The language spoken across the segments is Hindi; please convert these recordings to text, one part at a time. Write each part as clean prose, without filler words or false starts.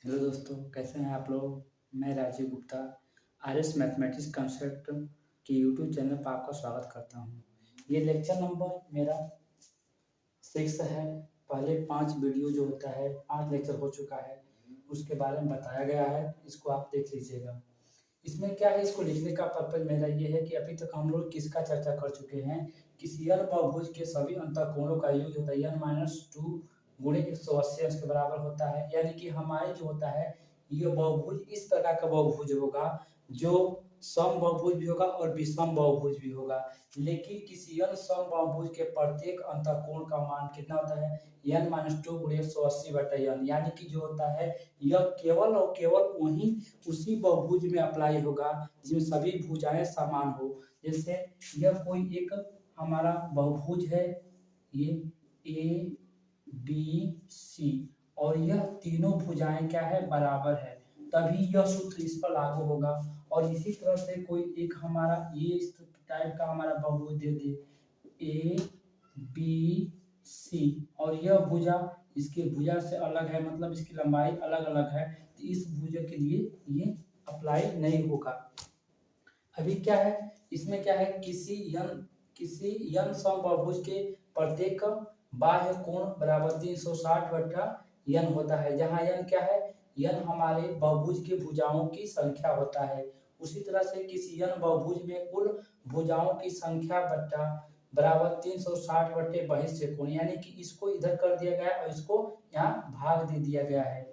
हेलो दोस्तों, कैसे हैं आप लोग। मैं Rajeev Gupta R S mathematics concept के यूट्यूब चैनल पर आपका स्वागत करता हूं। ये लेक्चर नंबर मेरा 6 है। पहले 5 वीडियो जो होता है 5 लेक्चर हो चुका है, उसके बारे में बताया गया है। इसको आप देख लीजिएगा। इसमें क्या है, इसको लिखने का पर्पज मेरा ये है कि अभी तक हम लोग किसका चर्चा कर चुके हैं। किसी n बहुभुज के सभी अंतःकोणों का योग होता है n-2 गुणे 180 अंश के बराबर होता है। यानी कि हमारे जो होता है ये बहुभुज इस प्रकार का बहुभुज होगा जो सम बहुभुज भी होगा और विषम बहुभुज भी होगा। लेकिन किसी अन्य सम बहुभुज के प्रत्येक अंतःकोण का मान कितना होता है n-2 गुणे 180/n। यानी कि जो होता है यह केवल और केवल वही उसी बहुभुज में अप्लाई होगा जिसमें सभी भुजाएं समान हो। जैसे यह कोई एक हमारा बहुभुज है, ये ए बी सी, और यह तीनों भुजाएं क्या है बराबर है, तभी यह सूत्र इस पर लागू होगा। और इसी तरह से कोई एक हमारा ये इस टाइप का हमारा बहुभुज दे दे ए बी सी, और यह भुजा इसके भुजा से अलग है, मतलब इसकी लंबाई अलग अलग है, तो इस भुजा के लिए ये अप्लाई नहीं होगा। अभी क्या है, इसमें क्या है, किसी यन समबाहुभुज के प्रत्येक बाह्य कोण बराबर 360/n होता है, जहाँ n क्या है, n हमारे बहुभुज के भुजाओं की संख्या होता है। उसी तरह से किसी n बहुभुज में कुल भुजाओं की संख्या बट्टा बराबर 360/बहिष्य कोण, यानी कि इसको इधर कर दिया गया और इसको यहाँ भाग दे दिया गया है।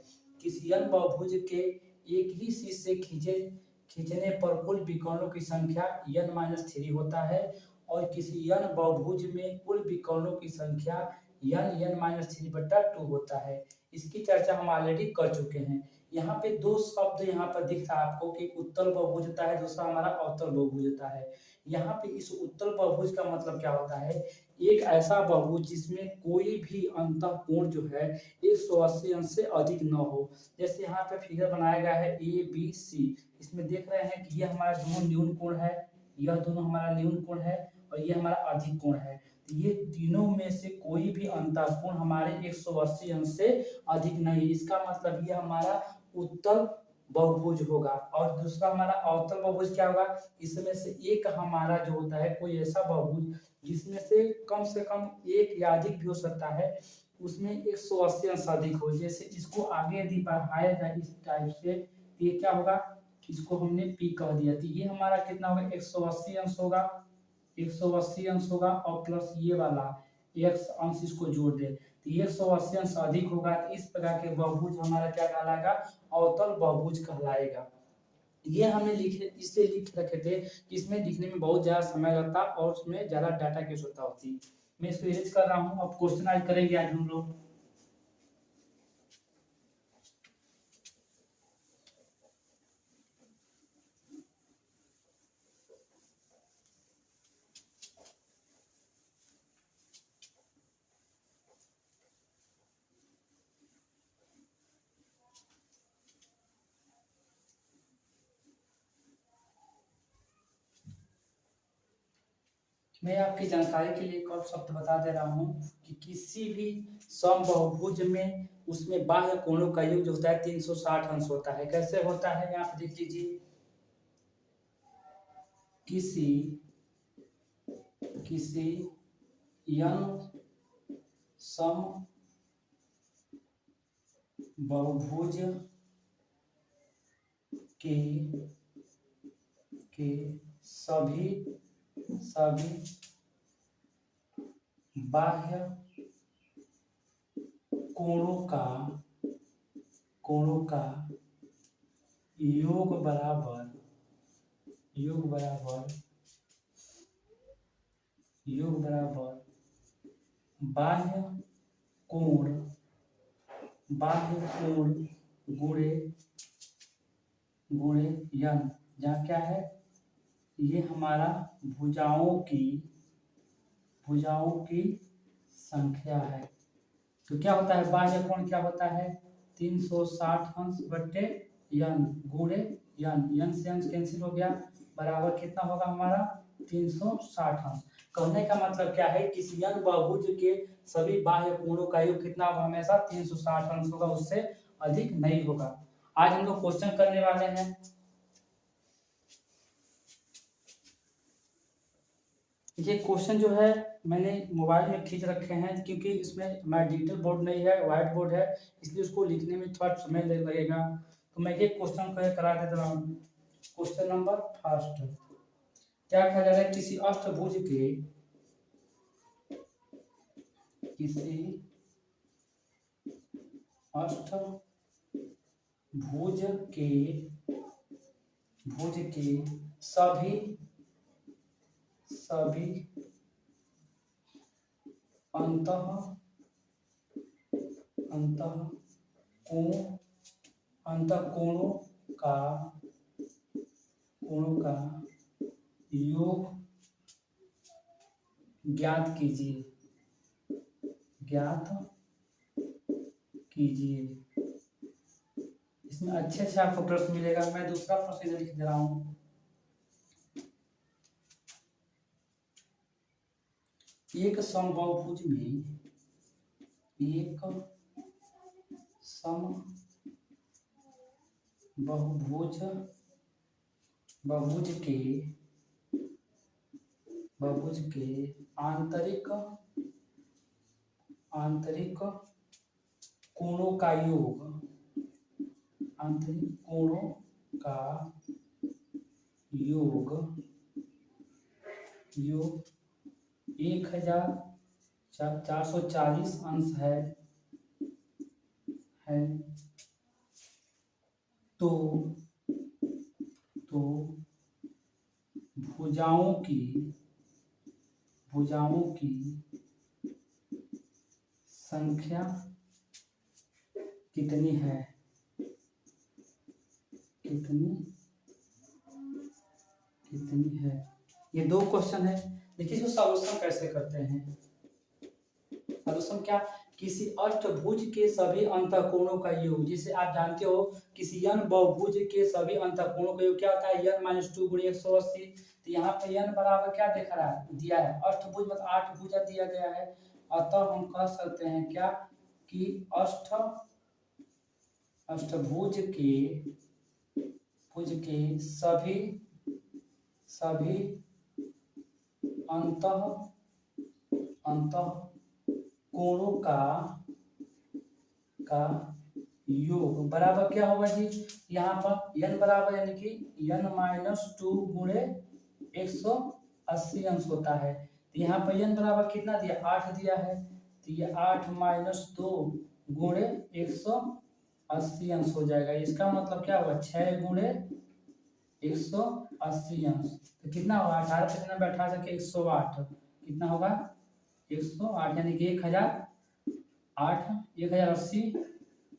किसी n बहुभुज के एक ही शीर्ष से खींचने पर कुल विकर्णों की संख्या n-3 होता है, और किसी n बहुभुज में कुल विकर्णों की संख्या n-3/2 होता है। इसकी चर्चा हम ऑलरेडी कर चुके हैं। यहाँ पे दो शब्द यहाँ पर दिख रहा है आपको कि उत्तल बहुभुज होता है, दूसरा हमारा अवतल बहुभुज होता है। यहाँ पे इस उत्तल बहुभुज का मतलब क्या होता है, एक ऐसा बहुभुज जिसमें कोई भी अंतःकोण जो है 180 अंश से अधिक न हो। जैसे यहाँ पे फिगर बनाया गया है ए बी सी, इसमें देख रहे हैं कि ये हमारा दोनों न्यून कोण है, यह दोनों हमारा न्यून कोण है और ये हमारा अधिक कोण है। तो ये तीनों में से कोई भी अंतःकोण हमारे 180 अंश से अधिक नहीं। इसका मतलब ये हमारा उत्तल बहुभुज होगा। और दूसरा हमारा अवतल बहुभुज क्या होगा, इसमें से एक हमारा जो होता है कोई ऐसा बहुभुज जिसमें से कम एक या अधिक भी हो सकता है, उसमें 180 अंश अधिक हो। जैसे इसको आगे यदि बढ़ाया जाए इस टाइप से, ये क्या होगा, इसको हमने पी कह दिया, तो ये हमारा कितना होगा 180 अंश होगा, 180 अंश होगा, और प्लस ये वाला x अंश इसको जोड़ दे तो ये 180 अंश अधिक होगा। तो इस प्रकार के बहुभुज हमारा क्या कहलाएगा, अवतल बहुभुज कहलाएगा। ये हमने इसलिए लिख रखे थे कि इसमें लिखने में बहुत ज्यादा समय लगता और उसमें ज्यादा डाटा की आवश्यकता होती। मैं इसको इरेज कर रहा हूँ। अब क्वेश्चन आज करेंगे आज हम लोग। मैं आपकी जानकारी के लिए एक और शब्द बता दे रहा हूँ कि किसी भी समबाहुभुज में उसमें बाह्य कोणों का योग जो होता है 360 अंश होता है। कैसे होता है, यहाँ पे देख लीजिए, किसी n सम बहुभुज के सभी बाह्य कोणों का योग बराबर बाह्य कोण गुणे n, जहाँ क्या है, ये हमारा भुजाओं की संख्या है। तो क्या होता है, बाह्य कोण क्या होता है 360 अंश बट्टे n गुणे n से अंश कैंसिल हो गया, बराबर कितना होगा हमारा 360 अंश। कहने का मतलब क्या है, किसी n बहुभुज के सभी बाह्य कोणों का योग कितना होगा, हमेशा 360 अंश होगा, उससे अधिक नहीं होगा। आज हम लोग क्वेश्चन करने वाले हैं। ये क्वेश्चन जो है मैंने मोबाइल में खींच रखे हैं, क्योंकि इसमें हमारा डिजिटल बोर्ड नहीं है, व्हाइट बोर्ड है, इसलिए उसको लिखने में थोड़ा समय लगेगा। तो मैं ये क्वेश्चन करा देता हूँ। क्वेश्चन नंबर फर्स्ट, क्या कहा जा रहा है? किसी अष्टभुज के सभी अंतःकोणों का योग ज्ञात कीजिए। इसमें अच्छे से आपको प्रश्न मिलेगा। मैं दूसरा प्रश्न इधर लिख दे रहा हूँ। एक समबाहुभुज के आंतरिक कोणों का योग 1440 अंश है। तो भुजाओं की संख्या कितनी है? ये दो क्वेश्चन है। देखिए इसको सॉल्यूशन कैसे करते हैं। सॉल्यूशन क्या? किसी अष्टभुज के सभी अंतःकोणों का योग, जिसे आप जानते हो किसी n बहुभुज के सभी अंतःकोणों का योग क्या होता है? n - 2 × 180। तो यहाँ पे n बराबर क्या दिख रहा है? दिया है। अष्टभुज मतलब 8 भुजा दिया गया है। अतः हम कह सकते हैं क्या कि अष्टभुज के सभी अंतःकोणों का योग बराबर क्या होगा जी? यहाँ पर n बराबर यानी कि n - 2 × 180 अंश होता है। तो यहाँ पर n बराबर कितना दिया? 8 दिया है। तो ये 8 - 2 × 180 अंश हो जाएगा। इसका मतलब क्या होगा? 6 × 180 अंश। तो कितना होगा? 18 से 18 के 108 कितना होगा? 108 यानी कि 1080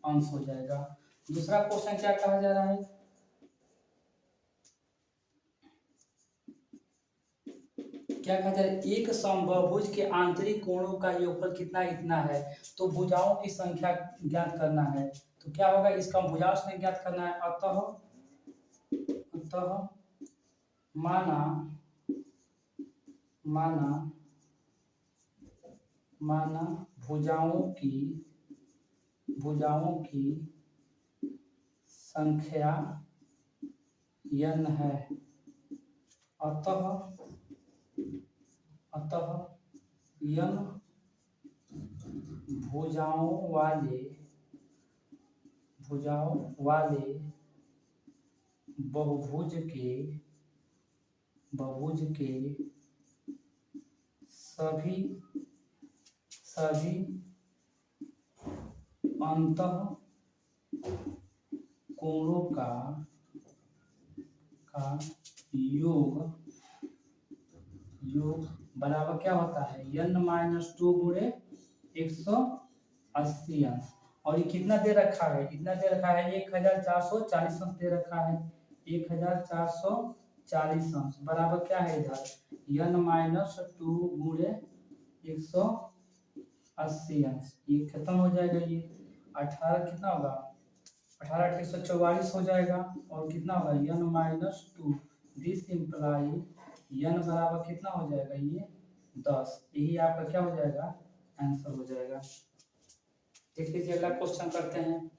अंश हो जाएगा। दूसरा क्वेश्चन क्या कहा जा रहा है? क्या कहा जा रहा है? एक समबाहुभुज के आंतरिक कोणों का योगफल कितना है। तो भुजाओं की संख्या ज्ञात करना है। तो क्या होगा? इसका भुजाओं संख्या ज्ञात करना है। अतः माना भुजाओं की संख्या n है। अतः n भुजाओं वाले बहुभुज के सभी अंतःकोणों का योग बराबर क्या होता है? n - 2 × 180 अंश। और ये कितना दे रखा है? 1440 अंश दे रखा है। 1440 अंश बराबर क्या है? इधर n - 2 × 180 अंश। ये खत्म हो जाएगा। ये 18 कितना होगा? 18 × 144 हो जाएगा। और कितना होगा? n - 2 दिस इम्प्लाई n बराबर कितना हो जाएगा? ये 10। यही आपका क्या हो जाएगा? आंसर हो जाएगा। देख लीजिए अगला क्वेश्चन करते हैं।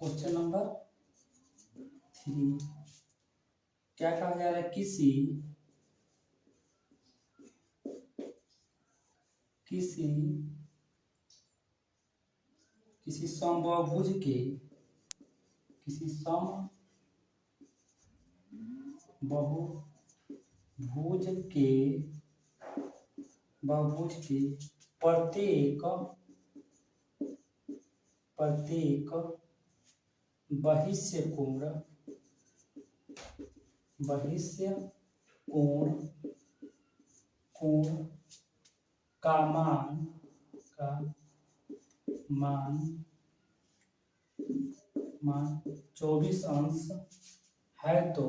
क्वेश्चन नंबर 3, क्या कहा जा रहा है? किसी किसी किसी समबाहुभुज के किसी समबाहुभुज के बहुभुज के प्रत्येक बहिष्य कोण का मान 24 अंश है तो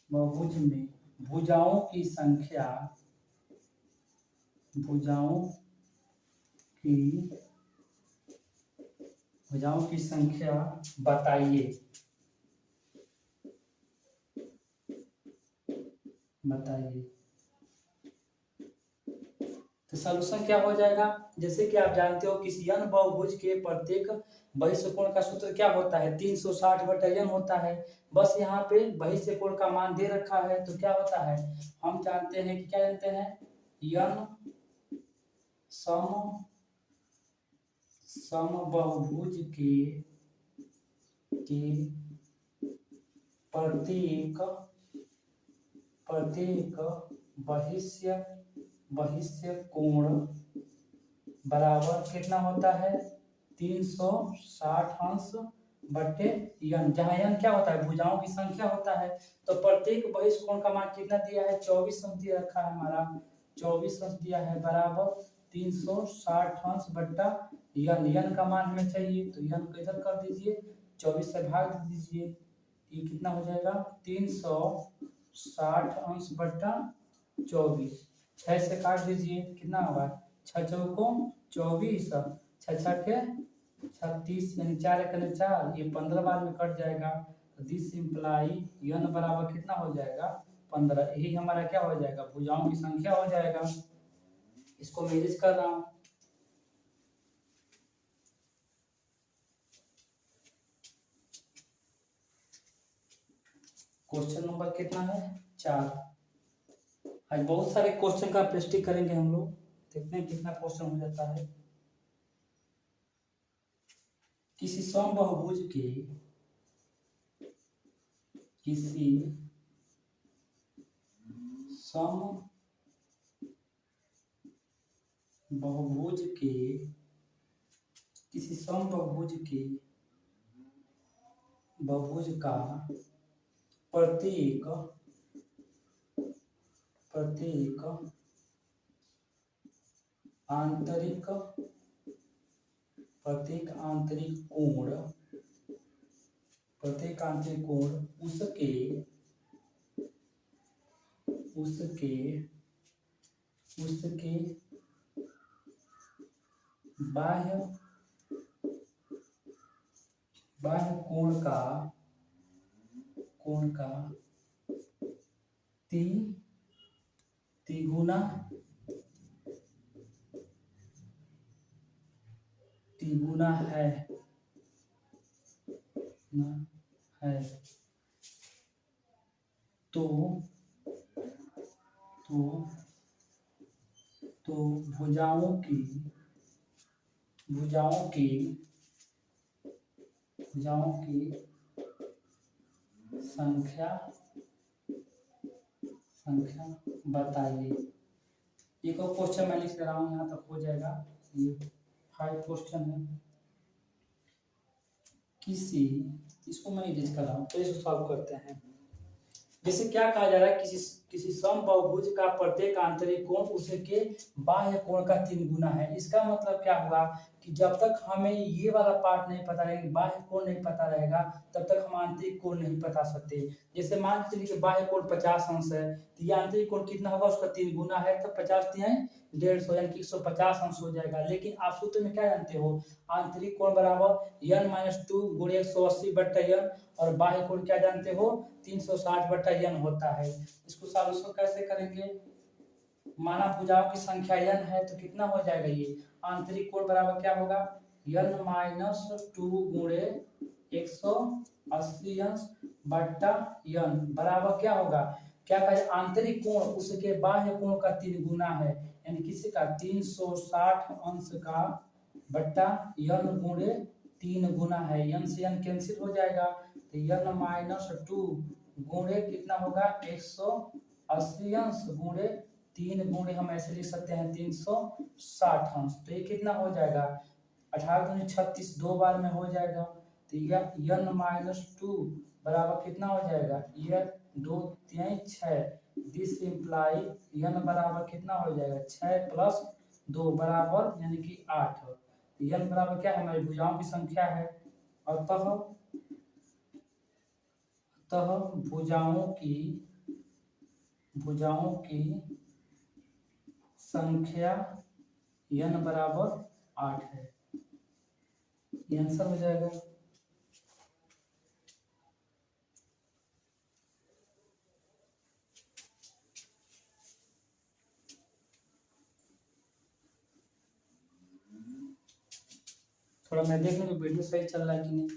बहुभुज में भुजाओं की संख्या बताइए। तो सॉल्यूशन क्या हो जाएगा? जैसे कि आप जानते हो किसी अन्य बहुभुज के प्रत्येक बहिष्य कोण का सूत्र क्या होता है? 360/n होता है। बस यहाँ पे बहिष्य कोण का मान दे रखा है तो क्या होता है? हम जानते हैं कि क्या जानते हैं? n समबाहुभुज के प्रत्येक बहिष्य कोण बराबर कितना होता है? 360 अंश बट्टे n, जहाँ n क्या होता है? भुजाओं की संख्या होता है। तो प्रत्येक बहिष्य कोण का मान कितना दिया है? 24 अंश दिया रखा है हमारा, 24 अंश दिया है बराबर 360 अंश बट्टा n का मान हमें चाहिए तो n को इधर कर दीजिए, 24 से भाग दीजिए, ये कितना हो जाएगा? 360 अंश बट्टा 24, 6 से काट दीजिए, कितना होगा? 6 चौकों 24, 6 छके 36, यानी 4 एकम 4, ये 15 बार में कट जाएगा। दिस इम्प्लाई n बराबर कितना हो जाएगा? 15। यही हमारा क्या हो जाएगा? भुजाओं की संख्या हो जाएगा। इसको मैं इरेज कर रहा हूँ। क्वेश्चन नंबर कितना है? 4। आज बहुत सारे क्वेश्चन का प्रैक्टिस करेंगे हम लोग, देखते हैं कितना क्वेश्चन हो जाता है। किसी समबाहुभुज के बहुभुज का प्रत्येक आंतरिक कोण उसके बाह्य कोण का तिगुना है तो भुजाओं की संख्या बताइए। एक और क्वेश्चन मैं लिख रहा हूँ, यहाँ तक हो जाएगा। ये 5 क्वेश्चन है। इसको मैं इरेज कर रहा हूँ, तो इसको सॉल्व करते हैं। जैसे क्या कहा जा रहा है? किसी समबाहुभुज का प्रत्येक आंतरिक कोण उसके बाह्य कोण का 3 गुना है। इसका मतलब क्या हुआ कि जब तक हमें ये वाला पार्ट नहीं पता रहेगा, बाह्य कोण नहीं पता रहेगा, तब तक हम आंतरिक कोण नहीं बता सकते। जैसे मान के चलिए कि बाह्य कोण 50 अंश है, तो ये आंतरिक कोण कितना होगा, उसका 3 गुना है, तो 50 तिहाई 150 यानी कि 150 अंश हो जाएगा। लेकिन आप सूत्र में क्या जानते हो, आंतरिक कोण बराबर n माइनस 2 गुणे 180 बट्टा n, और बाह्य कोण क्या जानते हो, 360 बट्टा n होता है। इसको सॉल्यूशन कैसे करेंगे, माना भुजाओं की संख्या n है, तो कितना हो जाएगा, ये आंतरिक कोण बराबर क्या होगा, n माइनस 2 गुणे 180 अंश बट्टा n बराबर क्या होगा, क्या कहे, आंतरिक कोण उसके बाह्य कोण का 3 गुना है, यानी किसी का 360 अंश का बट्टा n गुणे 3 गुना है, n से n कैंसिल हो जाएगा, तो n माइनस 2 गुणे कितना होगा 180 अंश गुणे 3 गुणे हम ऐसे लिख सकते हैं 360 अंश। तो ये कितना हो जाएगा, 18 दूनी 36, 2 बार में हो जाएगा, तो यह n माइनस 2 बराबर कितना हो जाएगा, यह 2 तिहाई 6, दिस इम्प्लाई n बराबर कितना हो जाएगा, 6 प्लस 2 बराबर यानी कि 8। तो n बराबर क्या है, हमारी भुजाओं की संख्या है, अतः भुजाओं की संख्या n बराबर 8 है, ये आंसर हो जाएगा। थोड़ा मैं देख लूँ वीडियो सही चल रहा है कि नहीं।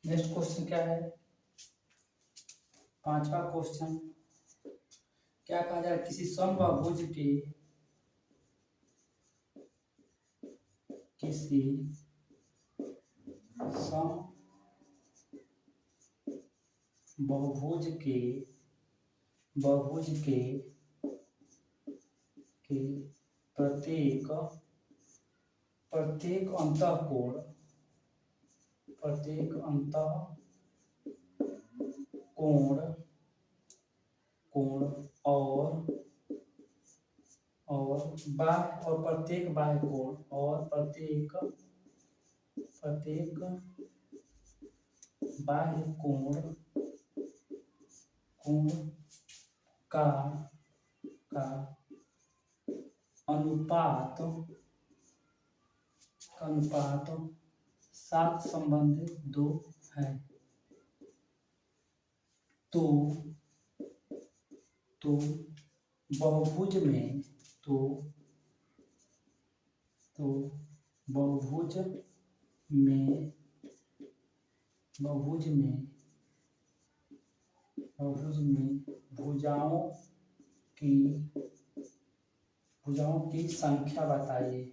नेक्स्ट क्वेश्चन क्या है, 5वां क्वेश्चन, क्या कहा जाए, किसी समबाहुभुज के किसी समबाहुभुज के प्रत्येक अंतःकोण और बाह्य और प्रत्येक बाह्य कोण और प्रत्येक बाह्य कोण का अनुपात 7 संबंधित 2 है, तो बहुभुज में भुजाओं की संख्या बताइए।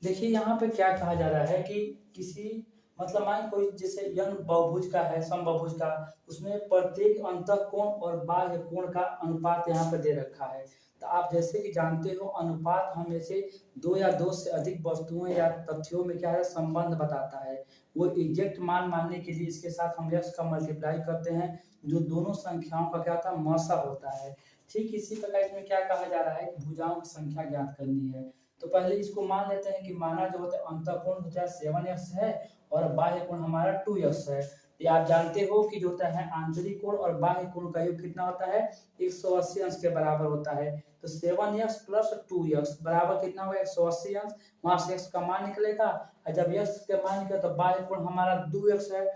देखिए यहाँ पे क्या कहा जा रहा है कि किसी मतलब मान कोई जैसे n बहुभुज का है, समबाहुभुज का, उसमें प्रत्येक अंतःकोण और बाह्य कोण का अनुपात यहाँ पे दे रखा है। तो आप जैसे कि जानते हो, अनुपात हमें से 2 या 2 से अधिक वस्तुओं या तथ्यों में क्या है, संबंध बताता है। वो एग्जैक्ट मान मानने के लिए इसके साथ हम x का मल्टीप्लाई करते हैं, जो दोनों संख्याओं का क्या होता है, मसा होता है। ठीक इसी प्रकार इसमें क्या कहा जा रहा है कि भुजाओं की संख्या ज्ञात करनी है। तो पहले इसको मान लेते हैं कि माना जो होता है अंतःकोण होता है 7x है और बाह्य कोण हमारा 2x है। ये आप जानते हो कि जो होता है आंतरिक कोण और बाह्य कोण का योग कितना होता है, 180 अंश के बराबर होता है। तो 7x प्लस 2x बराबर कितना होगा, 180 अंश, वहां से x का मान निकलेगा, और जब x का मान निकले तो बाह्य कोण हमारा 2x है,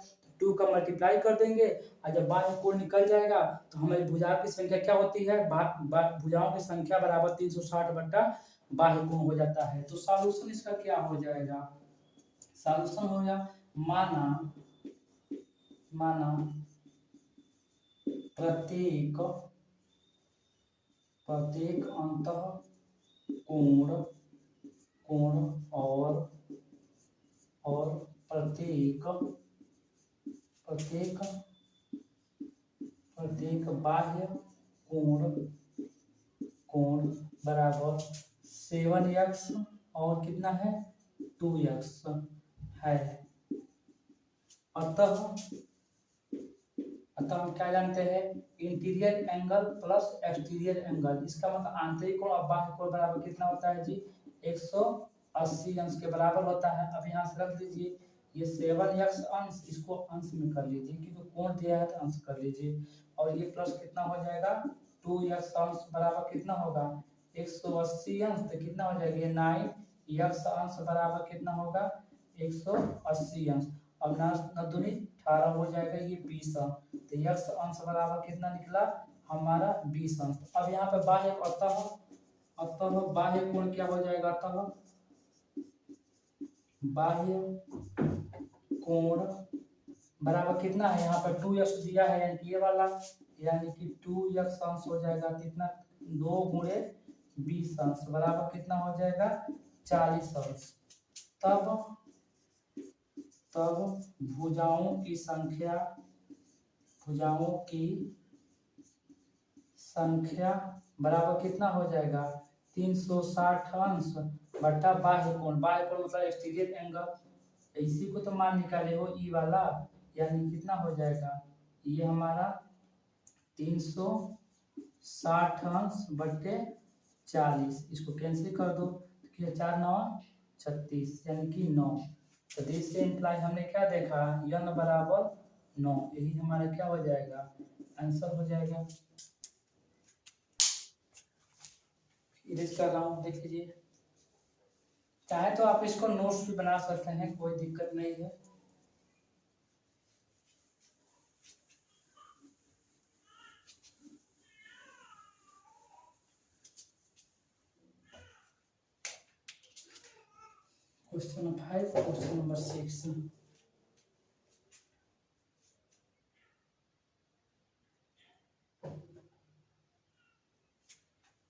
2 का मल्टीप्लाई कर देंगे, और जब बाह्य कोण निकल जाएगा तो हमारी भुजाओं की संख्या क्या होती है, भुजाओं की संख्या बराबर 360 बट्टा बाह्य कोण हो जाता है। तो सॉल्यूशन इसका क्या हो जाएगा, सॉल्यूशन हो गया, माना प्रत्येक अंतःकोण और प्रत्येक प्रत्येक बाह्य कोण कोण बराबर 7x और कितना है 2x है। अतः हम क्या जानते हैं, interior angle plus exterior angle, इसका मतलब आंतरिक कोण और बाह्य कोण बराबर कितना होता है जी 180 अंश के बराबर होता है। अब यहाँ से रख दीजिए ये 7x अंश, इसको अंश में कर लीजिए क्योंकि कोण दिया है तो अंश कर लीजिए, और ये प्लस कितना हो जाएगा 2x अंश बराबर कितना होगा 180 अंश, तो कितना हो जाएगा ये 9x अंश बराबर कितना होगा 180 अंश। अब ना दूनी 18 हो जाएगा, ये 20 अंश, तो x अंश बराबर कितना निकला हमारा 20 अंश। अब यहाँ पे बाह्य अतः बाह्य कोण क्या हो जाएगा, अतः बाह्य कोण बराबर कितना है, यहाँ पर 2x दिया है यानी कि ये वाला, यानी कि 2x अंश हो जाएगा कितना 2 गुणे 20 अंश बराबर कितना हो जाएगा 40 अंश। तब भुजाओं की संख्या बराबर कितना हो जाएगा 360 अंश बटा बाह्य कोण मतलब एक्सटीरियर एंगल, इसी को तो मान निकाले हो ई वाला, यानी कितना हो जाएगा ये हमारा 360 अंश बटे 40, इसको कैंसिल कर दो, 4 9 36 यानी कि 9। तो दिस से इम्प्लाई हमने क्या देखा n बराबर 9, यही हमारा क्या हो जाएगा आंसर हो जाएगा। इरेज कर रहा हूँ, देख लीजिए, चाहे तो आप इसको नोट्स भी बना सकते हैं, कोई दिक्कत नहीं है। क्वेश्चन 5 क्वेश्चन नंबर 6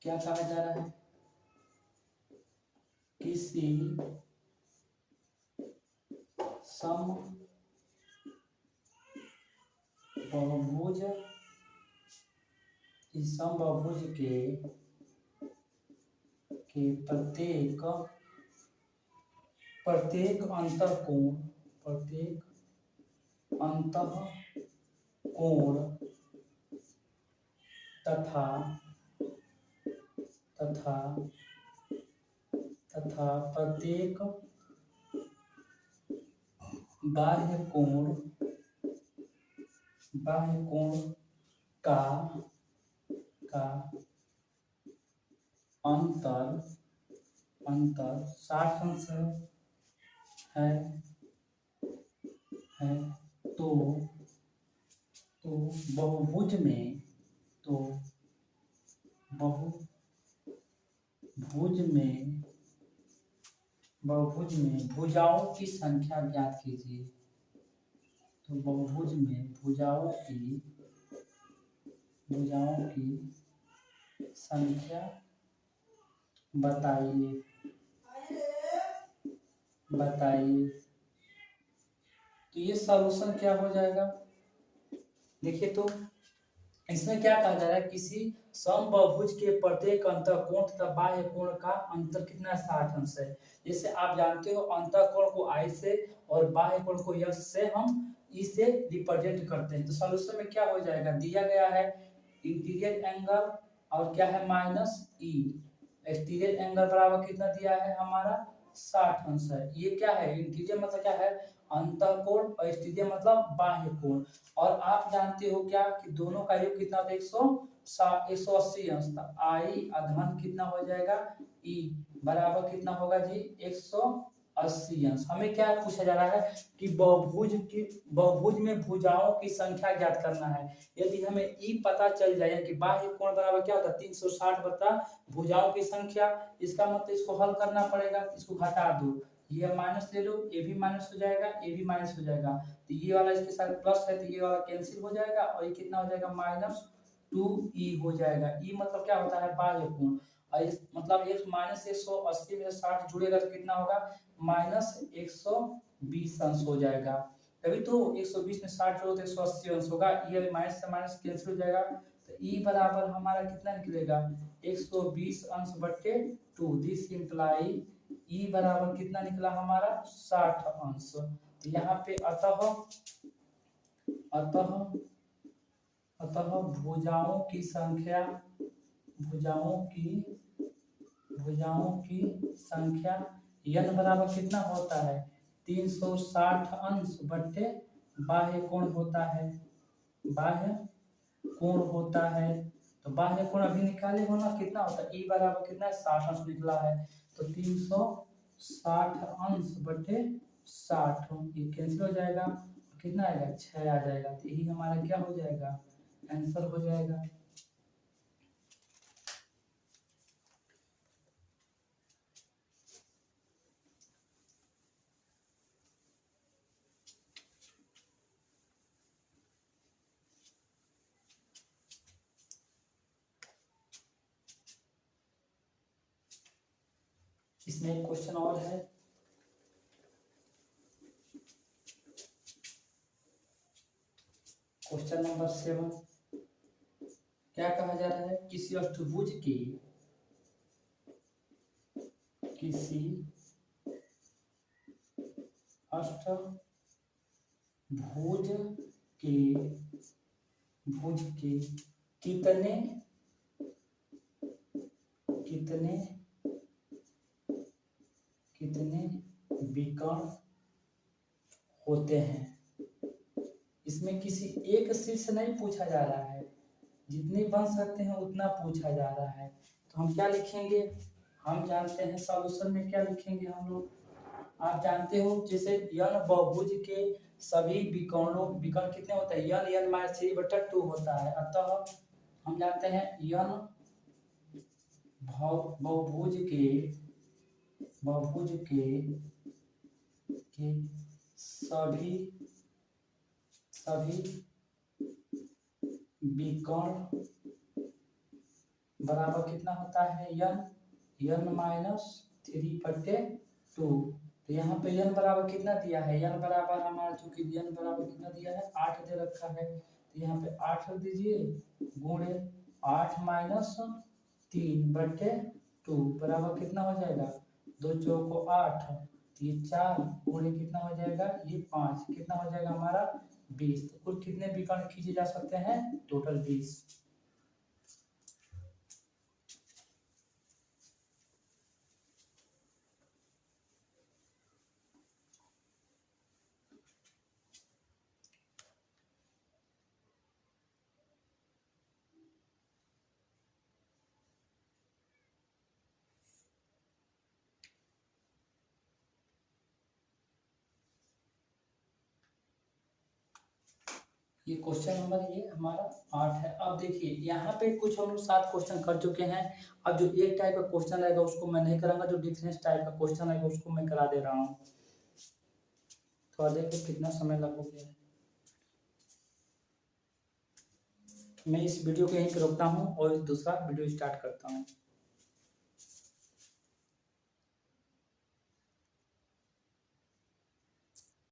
क्या कहा जा रहा है, किसी समबाहुभुज के प्रत्येक अंतःकोण तथा प्रत्येक बाह्य कोण का अंतर 60 अंश है तो बहुभुज में भुजाओं की संख्या ज्ञात कीजिए। तो बहुभुज में भुजाओं की संख्या बताइए। तो ये सॉल्यूशन क्या हो जाएगा, देखिए तो इसमें क्या कहा जा रहा है, किसी समबाहुभुज के प्रत्येक अंतःकोण तथा बाह्य कोण का अंतर कितना 60 अंश है। जैसे आप जानते हो अंतःकोण को I से और बाह्य कोण को S से हम E से रिप्रेजेंट करते हैं। तो सॉल्यूशन में क्या हो जाएगा, दिया गया है इंटीरियर एंगल और क्या है -E, एक्सटीरियर एंगल बराबर कितना दिया है हमारा 60 अंश है। ये क्या है इंटीरियर मतलब क्या है अंतःकोण और एक्सटीरियर मतलब बाह्य कोण, और आप जानते हो क्या कि दोनों का योग कितना होता है 180 अंश था। आई अधन कितना हो जाएगा ई बराबर कितना होगा जी 180 अंश। हमें क्या पूछा जा रहा है कि बहुभुज में भुजाओं की संख्या ज्ञात करना है। यदि हमें ई पता चल जाए कि बाह्य कोण बराबर क्या होता है 360 बटा भुजाओं की संख्या, इसका मतलब इसको हल करना पड़ेगा, इसको घटा दो, ये माइनस ले लो, ये भी माइनस हो जाएगा, ये भी माइनस हो जाएगा, तो ये वाला इसके साथ प्लस है तो ये वाला कैंसिल हो जाएगा, और ये कितना हो जाएगा -2e हो जाएगा। ई मतलब क्या होता है बाह्य कोण, और इस मतलब ये -180 में 60 जुड़ेगा तो कितना होगा -120 अंश हो जाएगा। तभी तो 120 में 60 जोड़ो तो 180 अंश होगा। ये माइनस से माइनस कैंसिल हो जाएगा, तो ई बराबर हमारा कितना निकलेगा 120 अंश बट्टे 2। दिस इम्प्लाई ई बराबर कितना निकला हमारा 60 अंश। तो यहाँ पे अतः अतः अतः भुजाओं की संख्या n बराबर कितना होता है 360 अंश बट्टे बाह्य कोण होता है। तो बाह्य कोण अभी निकाले हो ना, कितना होता है ई बराबर कितना 60 अंश निकला है, तो 360 अंश बटे 60 ये कैंसिल हो जाएगा, कितना आएगा 6 आ जाएगा। तो यही हमारा क्या हो जाएगा आंसर हो जाएगा। इसमें एक क्वेश्चन और है, क्वेश्चन नंबर 7। क्या कहा जा रहा है, किसी अष्टभुज के कितने विकर्ण होते हैं। इसमें किसी एक शीर्ष नहीं पूछा जा रहा है, जितने बन सकते हैं उतना पूछा जा रहा है। तो हम क्या लिखेंगे, हम जानते हैं सॉल्यूशन में क्या लिखेंगे हम लोग, आप जानते हो जैसे यन बहुभुज के सभी विकर्ण कितने होते हैं, यन माइनस 3/2 होता है। अतः हम जानते हैं यन बहुभुज के सभी विकर्ण बराबर कितना होता है यन माइनस 3/2। तो यहाँ पे n बराबर कितना दिया है, n बराबर हमारा चूंकि n बराबर कितना दिया है 8 दे रखा है, तो यहाँ पे 8 रख दीजिए गुणे 8 माइनस 3/2 बराबर कितना हो जाएगा 2 चौको 8, ये 4 गुणे कितना हो जाएगा ये 5, कितना हो जाएगा हमारा 20। तो कुल कितने विकर्ण खींचे जा सकते हैं, टोटल 20। ये क्वेश्चन नंबर ये हमारा 8 है। अब देखिए यहाँ पे कुछ हम लोग 7 क्वेश्चन कर चुके हैं। अब जो एक टाइप का क्वेश्चन रहेगा उसको मैं नहीं कराऊंगा, जो डिफरेंस टाइप का क्वेश्चन रहेगा उसको मैं करा दे रहा हूँ। तो देखो कितना समय लग गया है। मैं इस वीडियो को यहीं पे रोकता हूँ और दूसरा वीडियो स्टार्ट करता हूँ।